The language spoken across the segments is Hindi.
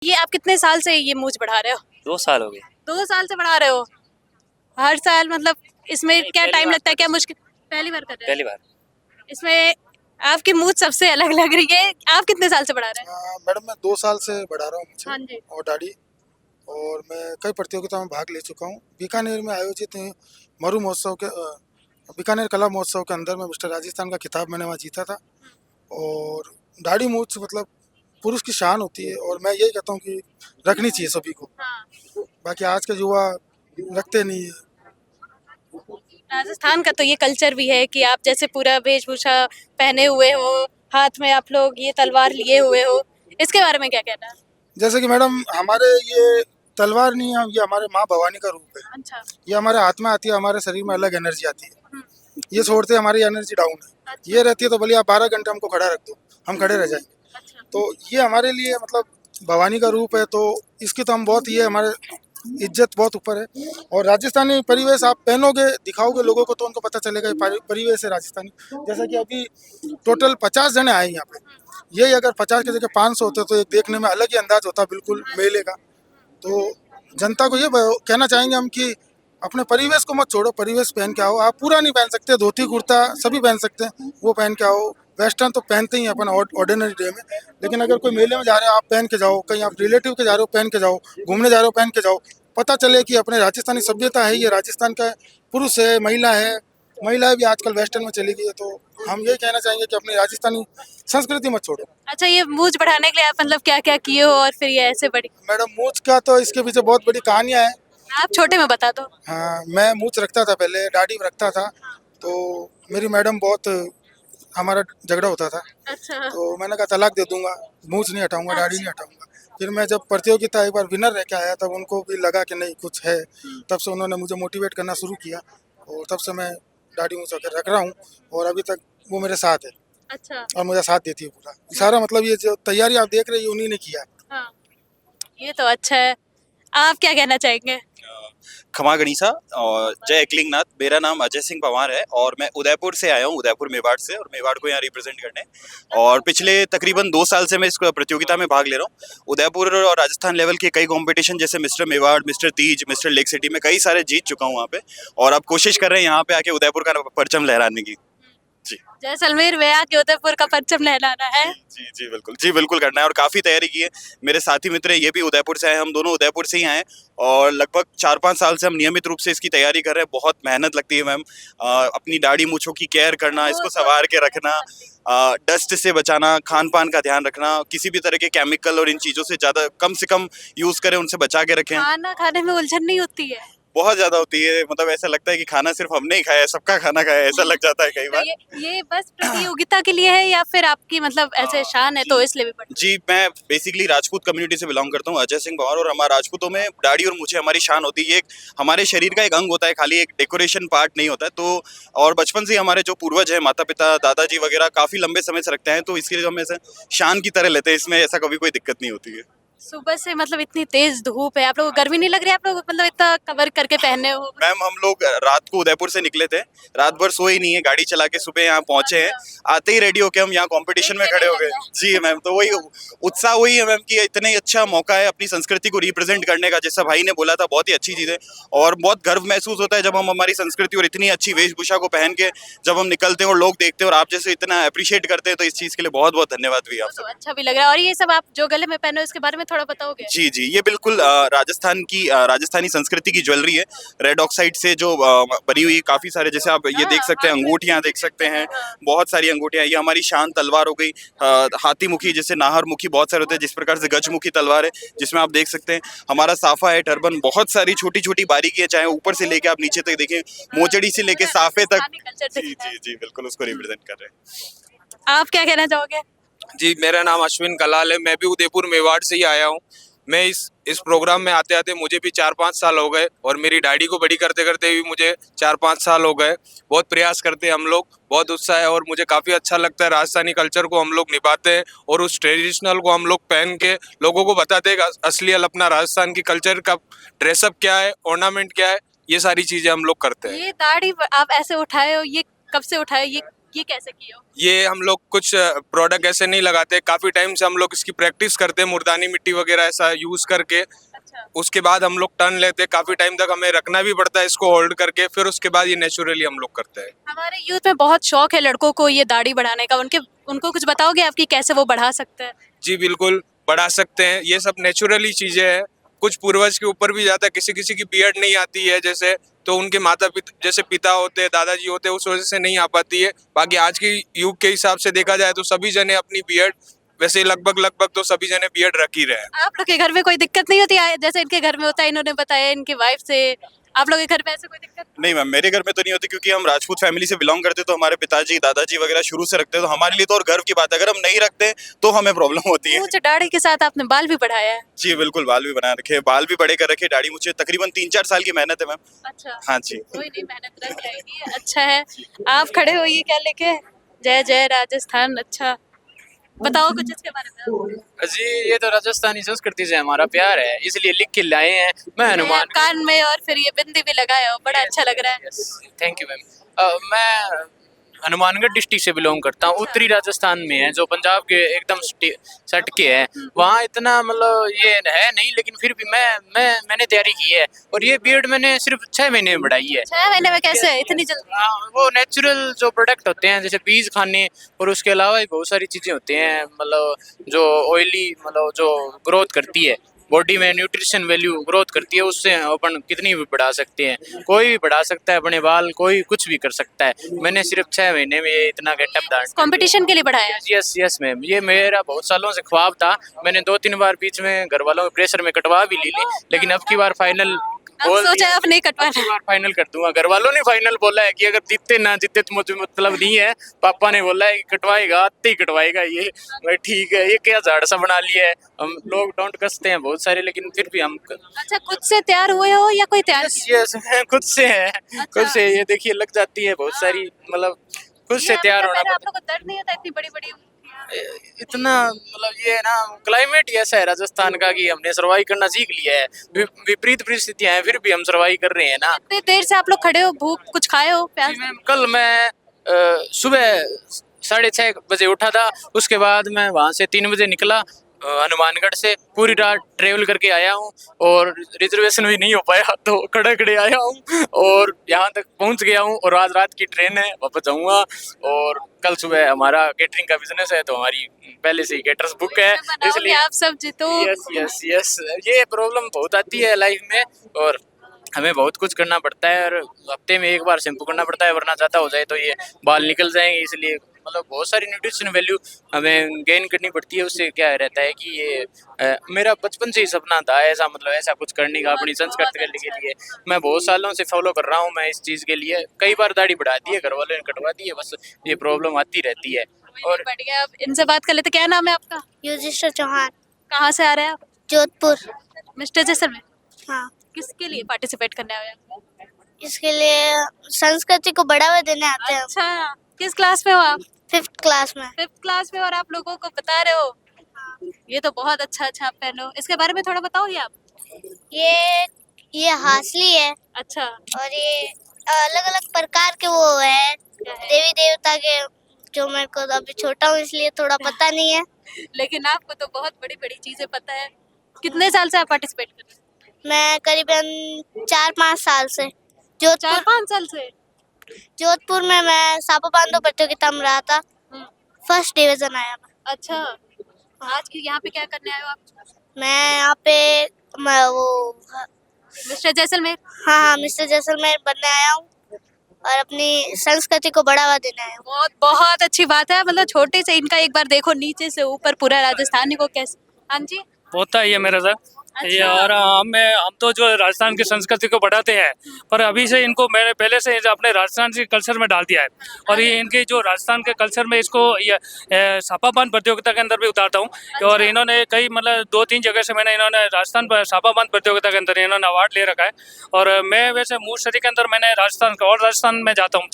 ये आप कितने साल से ये मूंछ बढ़ा रहे हो? 2 साल हो गए। 2 साल से बढ़ा रहे हो? हर साल मतलब इसमें नहीं, क्या पहली टाइम बार लगता है? क्या था। मुश्किल? पहली बार कर रहे पहली हो? बार। इसमें आपकी मूंछ सबसे अलग लग रही है। आप कितने साल से बढ़ा रहे हैं? मैडम मैं 2 साल से बढ़ा रहा हूँ हाँ मुझे जी। और दाढ़ी। और मैं कई प्रतियोगिताओं में भाग ले चुका हूँ। बीकानेर में आयोजित मरु महोत्सव के बीकानेर कला महोत्सव के अंदर में मिस्टर राजस्थान का खिताब मैंने वहाँ जीता था। और दाढ़ी मूंछ मतलब पुरुष की शान होती है और मैं यही कहता हूँ कि रखनी चाहिए सभी को। हाँ। बाकी आज के युवा रखते नहीं है। राजस्थान का तो ये कल्चर भी है कि आप जैसे पूरा वेशभूषा पहने हुए हो, हाथ में आप लोग ये तलवार लिए हुए हो, इसके बारे में क्या कहना है? जैसे कि मैडम हमारे ये तलवार नहीं है, ये हमारे माँ भवानी का रूप है। अच्छा। ये हमारे हाथ में आती है, हमारे शरीर में अलग एनर्जी आती है। हम्म, ये छोड़ते हमारी एनर्जी डाउन है। अच्छा। ये रहती है तो भले आप 12 घंटे हमको खड़ा रख दो, हम खड़े रह जाएंगे। अच्छा। तो ये हमारे लिए मतलब भवानी का रूप है। तो इसकी तो हम बहुत, ये हमारे इज्जत बहुत ऊपर है। और राजस्थानी परिवेश आप पहनोगे, दिखाओगे लोगों को तो उनको पता चलेगा ये परिवेश है राजस्थानी। जैसा कि अभी टोटल 50 जने आए हैं यहाँ पे। यही अगर 50 की जगह 500 होते तो एक देखने में अलग ही अंदाज होता बिल्कुल मेले का। तो जनता को ये कहना चाहेंगे हम कि अपने परिवेश को मत छोड़ो, परिवेश पहन के आओ। आप पूरा नहीं पहन सकते, धोती कुर्ता सभी पहन सकते हैं, वो पहन के आओ। वेस्टर्न तो पहनते ही हैं अपन ऑर्डिनरी डे में, लेकिन अगर कोई मेले में जा रहे हो आप पहन के जाओ, कहीं आप रिलेटिव के जा रहे हो पहन के जाओ, घूमने जा रहे हो पहन के जाओ। पता चले कि अपने राजस्थानी सभ्यता है, ये राजस्थान का पुरुष है, महिला है। महिलाएं भी आजकल वेस्टर्न में चली गई है। तो हम यही कहना चाहेंगे कि अपनी राजस्थानी संस्कृति मत छोड़ो। अच्छा, ये मूंछ बढ़ाने के लिए आप मतलब क्या-क्या किए हो और फिर ये ऐसे बढ़ी? मैडम मूछ का तो इसके पीछे बहुत बड़ी कहानियां हैं। आप छोटे में बता दो। हाँ, मैं मूछ रखता था पहले, दाढ़ी भी रखता था। तो मेरी मैडम बहुत, हमारा झगड़ा होता था। अच्छा। तो मैंने कहा तलाक दे दूंगा, मूछ नहीं हटाऊंगा, दाढ़ी नहीं हटाऊंगा। फिर मैं जब प्रतियोगिता एक बार विनर रह के आया तब उनको भी लगा कि नहीं कुछ है। तब से उन्होंने मुझे मोटिवेट करना शुरू किया और तब से मैं दाढ़ी मूछ रख रहा हूँ। और अभी तक वो मेरे साथ है अच्छा। और मुझे साथ देती है पूरा। सारा मतलब ये जो तैयारी आप देख रहे हैं उन्हीं ने किया। हाँ, ये तो अच्छा है। आप क्या कहना चाहेंगे? खमा गणिसा और जय एकलिंगनाथ। मेरा नाम अजय सिंह पवार है और मैं उदयपुर से आया हूँ, उदयपुर मेवाड़ से, और मेवाड़ को यहाँ रिप्रेजेंट करने। और पिछले तकरीबन 2 साल से मैं इस प्रतियोगिता में भाग ले रहा हूँ। उदयपुर और राजस्थान लेवल के कई कंपटीशन जैसे mister Mewar, mister Teej, mister lake city में कई सारे जीत चुका हूँ वहाँ पे। और अब कोशिश कर रहे हैं यहाँ पे आके उदयपुर का परचम लहराने की। जी जैसलमेर में आके उदयपुर का परचम लहराना है। जी बिल्कुल करना है और काफ़ी तैयारी की है। मेरे साथी मित्र ये भी उदयपुर से आए, हम दोनों उदयपुर से ही आए और लगभग 4-5 साल से हम नियमित रूप से इसकी तैयारी कर रहे हैं। बहुत मेहनत लगती है मैम, अपनी दाढ़ी मूंछों की केयर करना, इसको संवार के रखना, डस्ट से बचाना, खान पान का ध्यान रखना, किसी भी तरह के केमिकल और इन चीज़ों से ज़्यादा कम से कम यूज़ करें, उनसे बचा के रखें। खाना खाने में उलझन नहीं होती है? बहुत ज़्यादा होती है, मतलब ऐसा लगता है कि खाना सिर्फ हमने ही खाया है, सबका खाना खाया है, ऐसा लग जाता है कई तो बार। ये बस प्रतियोगिता के लिए है या फिर आपकी मतलब ऐसे शान है तो इसलिए भी पढ़? जी, मैं बेसिकली राजपूत कम्युनिटी से बिलोंग करता हूँ, अजय सिंह पवार, और हमारा राजपूतों में दाढ़ी और मूछें हमारी शान होती है। ये एक हमारे शरीर का एक अंग होता है, खाली एक डेकोरेशन पार्ट नहीं होता है। तो और बचपन से ही हमारे जो पूर्वज हैं, माता पिता, दादाजी वगैरह काफ़ी लंबे समय से रखते हैं, तो इसके लिए हम ऐसे शान की तरह लेते हैं, इसमें ऐसा कभी कोई दिक्कत नहीं होती है। सुबह से मतलब इतनी तेज धूप है, आप लोगों को गर्मी नहीं लग रही है? आप लोग मतलब इतना कवर करके पहने हो? मैम हम लोग रात को उदयपुर से निकले थे, रात भर सोए नहीं है, गाड़ी चला के सुबह यहाँ पहुंचे हैं। आते ही रेडी होके हम यहाँ कंपटीशन में खड़े हो गए। जी मैम, तो वही उत्साह वही है मैम कि इतने अच्छा मौका है अपनी संस्कृति को रिप्रेजेंट करने का, जैसा भाई ने बोला था, बहुत ही अच्छी चीज़ है। और बहुत गर्व महसूस होता है जब हम हमारी संस्कृति और इतनी अच्छी वेशभूषा को पहन के जब हम निकलते हैं और लोग देखते हैं और आप जैसे इतना अप्रिशिएट करते हैं, तो इस चीज़ के लिए बहुत बहुत धन्यवाद भी आप तो सब। अच्छा भी लग रहा है। और ये सब आप जो गले में पहने हो इसके बारे में थोड़ा बताओगे? जी, ये बिल्कुल राजस्थान की राजस्थानी संस्कृति की ज्वेलरी है। रेड ऑक्साइड से जो बनी हुई काफ़ी सारे, जैसे आप ये देख सकते हैं, अंगूठियाँ देख सकते हैं, बहुत सारी अंगूठियाँ। ये हमारी शान तलवार हो गई, हाथीमुखी, जैसे नाहरमुखी बहुत सारे होते हैं, जिस प्रकार से गजमुखी तलवार है, जिसमें आप देख सकते हैं हमारा साफा है, टर्बन, बहुत सारी छोटी-छोटी बारीकी है, चाहे ऊपर से लेके आप नीचे तक देखें, मोचड़ी से लेके साफे तक। जी, बिल्कुल उसको रिप्रेजेंट कर रहे हैं। आप क्या कहना चाहोगे? जी, मेरा नाम अश्विन कलाल है। मैं भी उदयपुर मेवाड़ से ही आया हूँ। मैं इस प्रोग्राम में आते-आते मुझे भी 4-5 साल हो गए और मेरी दाढ़ी को बड़ी करते-करते भी मुझे 4-5 साल हो गए। बहुत प्रयास करते हैं हम लोग, बहुत उत्साह है और मुझे काफ़ी अच्छा लगता है। राजस्थानी कल्चर को हम लोग निभाते हैं और उस ट्रेडिशनल को हम लोग पहन के लोगों को बताते हैं कि असली अपना राजस्थान की कल्चर का ड्रेसअप क्या है, ऑर्नामेंट क्या है, ये सारी चीज़ें हम लोग करते हैं। ये दाढ़ी आप ऐसे उठाए हो, ये कब से उठाए? ये ये कैसे किए हो? ये हम लोग कुछ प्रोडक्ट ऐसे नहीं लगाते, काफ़ी टाइम से हम लोग इसकी प्रैक्टिस करते हैं, मुर्दानी मिट्टी वगैरह ऐसा यूज़ करके। अच्छा। उसके बाद हम लोग टर्न लेते हैं, काफ़ी टाइम तक हमें रखना भी पड़ता है इसको होल्ड करके, फिर उसके बाद ये नेचुरली हम लोग करते हैं। हमारे यूथ में बहुत शौक है लड़कों को ये दाढ़ी बढ़ाने का, उनको कुछ बताओगे आप कि कैसे वो बढ़ा सकते हैं? जी बिल्कुल, बढ़ा सकते हैं, ये सब नेचुरली चीज़ें हैं। कुछ पूर्वज के ऊपर भी जाता है, किसी किसी की बियर्ड नहीं आती है जैसे, तो उनके माता पिता जैसे पिता होते हैं, दादाजी होते हैं, उस वजह से नहीं आ पाती है। बाकी आज के युग के हिसाब से देखा जाए तो सभी जने अपनी बियर्ड, वैसे लगभग तो सभी जने बियर्ड रख ही रहे हैं। आप लोग के घर में कोई दिक्कत नहीं होती जैसे इनके घर में होता है, इन्होंने बताया इनकी वाइफ से, आप लोग के घर में ऐसे कोई दिक्कत? नहीं मैम, मेरे घर में तो नहीं होती क्योंकि हम राजपूत फैमिली से बिलोंग करते, तो हमारे पिताजी दादाजी वगैरह शुरू से रखते हैं, तो हमारे लिए तो और गर्व की बात है। अगर हम नहीं रखते तो हमें प्रॉब्लम होती है। मूंछ दाढ़ी के साथ आपने बाल भी बढ़ाया है। जी बिल्कुल, बाल भी बना रखे, बाल भी बड़े कर रखे, दाढ़ी मुझे तकरीबन 3-4 साल की मेहनत है मैम। अच्छा। हाँ जी। कोई नहीं, मेहनत रंग लाएगी, अच्छा है। आप खड़े हो ये क्या लेके? जय जय राजस्थान। अच्छा, बताओ कुछ इसके बारे में। जी, ये तो राजस्थानी संस्कृति से हमारा प्यार है, इसलिए लिख के लाए हैं। मैं हनुमान कान में और फिर ये बिंदी भी लगाया हो, बड़ा अच्छा लग रहा है। Thank you ma'am. मैं हनुमानगढ़ डिस्ट्रिक्ट से बिलोंग करता हूँ, उत्तरी राजस्थान में है, जो पंजाब के एकदम सट के है। वहाँ इतना मतलब ये है नहीं, लेकिन फिर भी मैंने तैयारी की है, और ये बीएड मैंने सिर्फ 6 महीने में बढ़ाई है। 6 महीने में कैसे इतनी जल्दी? हाँ, वो नेचुरल जो प्रोडक्ट होते हैं जैसे बीज खाने, और उसके अलावा भी बहुत सारी चीज़ें होती हैं, मतलब जो ऑयली मतलब जो ग्रोथ करती है बॉडी में, न्यूट्रिशन वैल्यू ग्रोथ करती है, उससे अपन कितनी भी बढ़ा सकते हैं। कोई भी बढ़ा सकता है अपने बाल, कोई कुछ भी कर सकता है। मैंने सिर्फ 6 महीने में ये इतना गेटअप डाल। कंपटीशन के लिए बढ़ाया? यस मैम, ये मेरा बहुत सालों से ख्वाब था। मैंने 2-3 बार बीच में घर वालों के प्रेशर में कटवा भी ली, लेकिन अब की बार फाइनल अब सोचा आप नहीं कटवाना? बार फाइनल कर दूंगा। घर वालों ने फाइनल बोला है कि अगर जीतते ना जीतते तो मुझे मतलब नहीं है। पापा ने बोला है कि कटवाएगा, आते ही कटवाएगा ये। मैं ठीक है, ये क्या झाड़ सा बना लिया है। हम लोग डोंट कसते हैं बहुत सारे, लेकिन फिर भी हम। अच्छा, खुद से तैयार हुए हो या कोई तैयार? यस खुद से है। खुद से ये देखिए लग जाती है बहुत सारी, मतलब खुद से तैयार होना आप लोगों को दर्द नहीं होता इतनी बड़ी बड़ी? इतना, मतलब ये है ना, क्लाइमेट ही ऐसा है राजस्थान का कि हमने सर्वाइव करना सीख लिया है। विपरीत परिस्थितियां हैं, फिर भी हम सर्वाइव कर रहे हैं ना। इतनी देर से आप लोग खड़े हो, भूख कुछ खाए हो? प्यास? मैम, कल मैं सुबह 6:30 बजे उठा था, उसके बाद मैं वहाँ से 3 बजे निकला हनुमानगढ़ से। पूरी रात ट्रेवल करके आया हूँ, और रिजर्वेशन भी नहीं हो पाया तो खड़े आया हूँ, और यहाँ तक पहुँच गया हूँ, और आज रात की ट्रेन है, वापस जाऊँगा। और कल सुबह हमारा केटरिंग का बिजनेस है, तो हमारी पहले से ही केटर्स बुक है, इसलिए आप सब जीतो। यस ये प्रॉब्लम बहुत आती है लाइफ में, और हमें बहुत कुछ करना पड़ता है, और हफ्ते में एक बार शैम्पू करना पड़ता है, वरना ज़्यादा हो जाए तो ये बाल निकल जाएंगे। इसलिए मतलब बहुत सारी न्यूट्रिशन वैल्यू हमें गेन करनी पड़ती है। उससे क्या रहता है कि ये मेरा बचपन से ही सपना था ऐसा, मतलब ऐसा कुछ करने का अपनी संस्कृति करने के लिए। मैं बहुत सालों से फॉलो कर रहा हूँ मैं इस चीज़ के लिए। कई बार दाढ़ी बढ़ा दी है, घर वालों ने कटवा दी है, बस ये प्रॉब्लम आती रहती है। और बढ़िया, अब इनसे बात कर लेते। क्या नाम है आपका? युधिष्ठिर चौहान, कहाँ से आ रहे हैं आप? जोधपुर। मिस्टर जैसलमेर। हाँ, किसके लिए पार्टिसिपेट करने आए हैं? इसके लिए संस्कृति को बढ़ावा देने आते हैं। अच्छा, किस क्लास में हो आप? 5th क्लास में। 5th क्लास में, और आप लोगों को बता रहे हो? ये तो बहुत अच्छा आप पहनो। इसके बारे में थोड़ा बताओ आप। ये हासली है। अच्छा। और ये अलग अलग प्रकार के वो है देवी देवता के, जो मेरे को अभी छोटा हूँ इसलिए थोड़ा पता नहीं है। लेकिन आपको तो बहुत बड़ी बड़ी चीजें पता है। कितने साल से आप पार्टिसिपेट कर रहे हैं? मैं करीबन 4-5 साल से। 4-5 साल से? जोधपुर में मैं सापा बांधो प्रतियोगिता में रहा था, 1st डिवीजन आया मैं। अच्छा, आज के यहाँ पे क्या करने आए हो आप? मैं यहाँ पे मिस्टर जैसलमेर? हाँ, मिस्टर जैसलमेर बनने आया हूँ, और अपनी संस्कृति को बढ़ावा देने आया हूँ। बहुत बहुत अच्छी बात है। मतलब छोटे से इनका एक बार देखो, नीचे से ऊपर पूरा राजस्थानी को कैसे। हाँ जी, होता ही है मेरे साथ ये। और हम तो जो राजस्थान की संस्कृति को बढ़ाते हैं, पर अभी से इनको मैंने पहले से अपने राजस्थान के कल्चर में डाल दिया है, और ये इनके जो राजस्थान के कल्चर में इसको ये सापाबांध प्रतियोगिता के अंदर भी उतारता हूँ। और इन्होंने कई मतलब 2-3 जगह से मैंने इन्होंने राजस्थान सापाबांध प्रतियोगिता के अंदर इन्होंने अवार्ड ले रखा है। और मैं वैसे मूर्शरी के अंदर मैंने राजस्थान में जाता हूँ,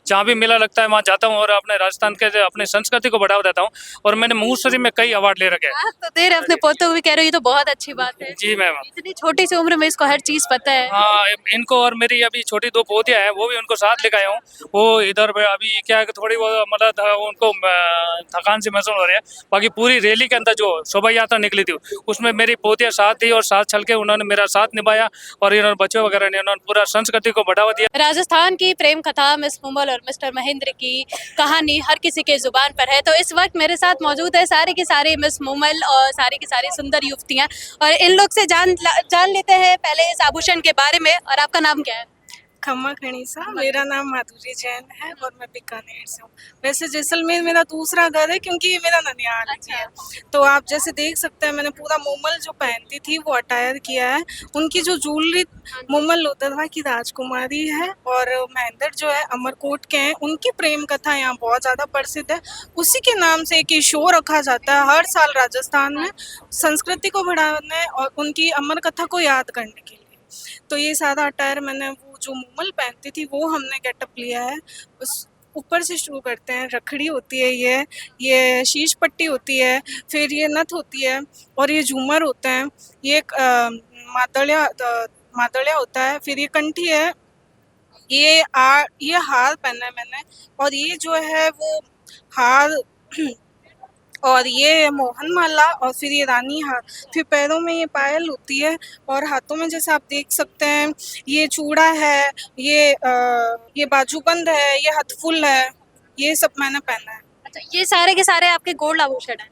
जहाँ भी मेला लगता है वहाँ जाता हूँ, और अपने राजस्थान के अपने संस्कृति को बढ़ावा देता हूँ। और मैंने मूर्शरी में कई अवार्ड ले रखे हैं। आप तो दे रहे अपने पोतों को भी कह रहे हो, ये तो बहुत अच्छी बात जी मैम। इतनी छोटी सी उम्र में इसको हर चीज पता है। हाँ, इनको और मेरी अभी छोटी 2 पोतियाँ हैं, वो भी उनको साथ लेकर आया हूँ। वो इधर पे अभी क्या है कि थोड़ी वो मतलब उनको थकान सी महसूस हो रही है। बाकी पूरी रैली के अंदर जो शोभा यात्रा निकली थी उसमें मेरी पोतियाँ साथ थी और साथ चल के उन्होंने मेरा साथ निभाया और इन्होंने बच्चों वगैरह ने उन्होंने पूरा संस्कृति को बढ़ावा दिया। राजस्थान की प्रेम कथा मिस मुमल और मिस्टर महेंद्र की कहानी हर किसी के जुबान पर है। तो इस वक्त मेरे साथ मौजूद है सारी की सारी मिस मुमल और सारी की सारी सुंदर युवतियां, और इन लोग से जान लेते हैं पहले इस आभूषण के बारे में। और आपका नाम क्या है? खम्मा खनीसा, मेरा नाम माधुरी जैन है और मैं बीकानेर से हूँ। वैसे जैसलमेर मेरा दूसरा घर है क्योंकि ये मेरा ननिहाल है। तो आप जैसे देख सकते हैं मैंने पूरा मुमल जो पहनती थी वो अटायर किया है। उनकी जो ज्वेलरी मुमल लोथरवा की राजकुमारी है और महेंद्र जो है अमरकोट के हैं। उनकी प्रेम कथा यहाँ बहुत ज़्यादा प्रसिद्ध है। उसी के नाम से एक शो रखा जाता है हर साल राजस्थान में, संस्कृति को बढ़ाने और उनकी अमर कथा को याद करने के लिए। तो ये सारा अटायर मैंने वो जो मुमल पहनती थी वो हमने गेटअप लिया है। उस ऊपर से शुरू करते हैं। रखड़ी होती है, ये शीश पट्टी होती है, फिर ये नथ होती है और ये झूमर होते हैं। ये एक मादड़िया होता है, फिर ये कंठी है, ये हार पहना है मैंने और ये जो है वो हार और ये मोहन माला और फिर ये रानी हार, फिर पैरों में ये पायल होती है और हाथों में जैसे आप देख सकते हैं ये चूड़ा है, ये बाजूबंद है, ये हथफुल है, ये सब मैंने पहना है। अच्छा, ये सारे के सारे आपके गोल्ड आभूषण हैं?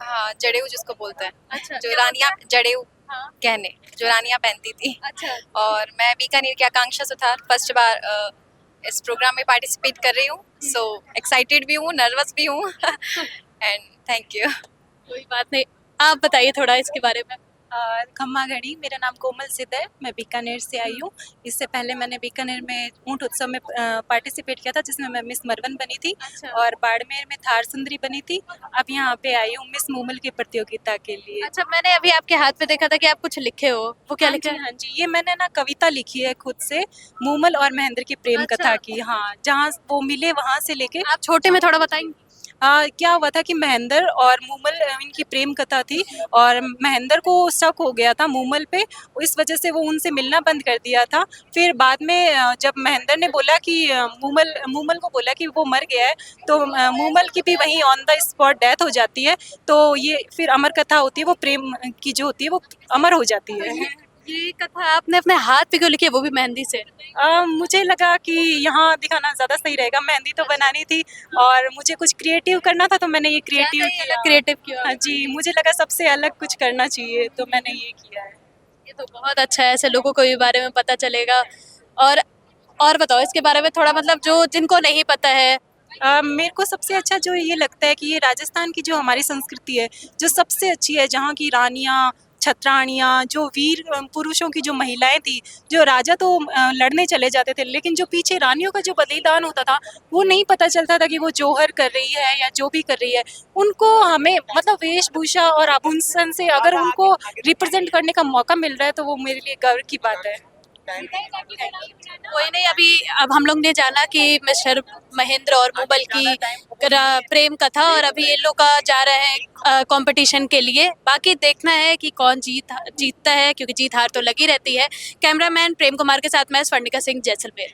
हाँ, जड़ेऊ जिसको बोलते हैं। अच्छा, जो रानियां जड़ेऊ हाँ। गहने जो रानियां पहनती थी। अच्छा, और मैं बीकानेर की आकांक्षा सुथार फर्स्ट बार इस प्रोग्राम में पार्टिसिपेट कर रही हूँ। सो एक्साइटेड भी हूँ, नर्वस भी हूँ एंड थैंक यू। कोई बात नहीं, आप बताइए थोड़ा इसके बारे में। खम्मा घड़ी, मेरा नाम कोमल सिद्ध है, मैं बीकानेर से आई हूँ। इससे पहले मैंने बीकानेर में ऊंट उत्सव में पार्टिसिपेट किया था जिसमें मैं मिस मरवन बनी थी। अच्छा। और बाड़मेर में थार सुंदरी बनी थी। अब यहाँ पे आई हूँ मिस मुमल की प्रतियोगिता के लिए। अच्छा, मैंने अभी आपके हाथ में देखा था कि आप कुछ लिखे हो, वो क्या हाँ लिखा जी, है? हाँ जी, ये मैंने ना कविता लिखी है खुद से, मुमल और महेंद्र की प्रेम अच्छा। कथा की। हाँ, जहाँ वो मिले वहाँ से लेके आप छोटे में थोड़ा बताएंगे? क्या हुआ था कि महेंद्र और मुमल इनकी प्रेम कथा थी और महेंद्र को शक हो गया था मुमल पे, इस वजह से वो उनसे मिलना बंद कर दिया था। फिर बाद में जब महेंद्र ने बोला कि मुमल को बोला कि वो मर गया है, तो मुमल की भी वहीं ऑन द स्पॉट डेथ हो जाती है। तो ये फिर अमर कथा होती है, वो प्रेम की जो होती है वो अमर हो जाती है। ये कथा आपने अपने हाथ पे क्यों लिखी है, वो भी मेहंदी से? मुझे लगा कि यहाँ दिखाना ज़्यादा सही रहेगा। मेहंदी तो बनानी थी और मुझे कुछ क्रिएटिव करना था, तो मैंने ये क्रिएटिव किया। क्रिएटिव किया? हाँ जी, मुझे लगा सबसे अलग कुछ करना चाहिए, तो मैंने ये किया है। ये तो बहुत अच्छा है, ऐसे लोगों को भी बारे में पता चलेगा। और बताओ इसके बारे में थोड़ा, मतलब जो जिनको नहीं पता है। मेरे को सबसे अच्छा जो ये लगता है कि ये राजस्थान की जो हमारी संस्कृति है जो सबसे अच्छी है, जहाँ की रानियाँ, छत्राणियाँ, जो वीर पुरुषों की जो महिलाएं थी, जो राजा तो लड़ने चले जाते थे लेकिन जो पीछे रानियों का जो बलिदान होता था वो नहीं पता चलता था कि वो जौहर कर रही है या जो भी कर रही है। उनको हमें मतलब वेशभूषा और आभूषण से अगर उनको रिप्रेजेंट करने का मौका मिल रहा है तो वो मेरे लिए गर्व की बात है। कोई नहीं, अब हम लोग ने जाना कि मिस्टर महेंद्र और मुमल की प्रेम कथा, और अभी ये लोग का जा रहे हैं कंपटीशन के लिए। बाकी देखना है कि कौन जीतता है, क्योंकि जीत हार तो लगी रहती है। कैमरामैन प्रेम कुमार के साथ मैं स्वर्णिका सिंह, जैसलमेर।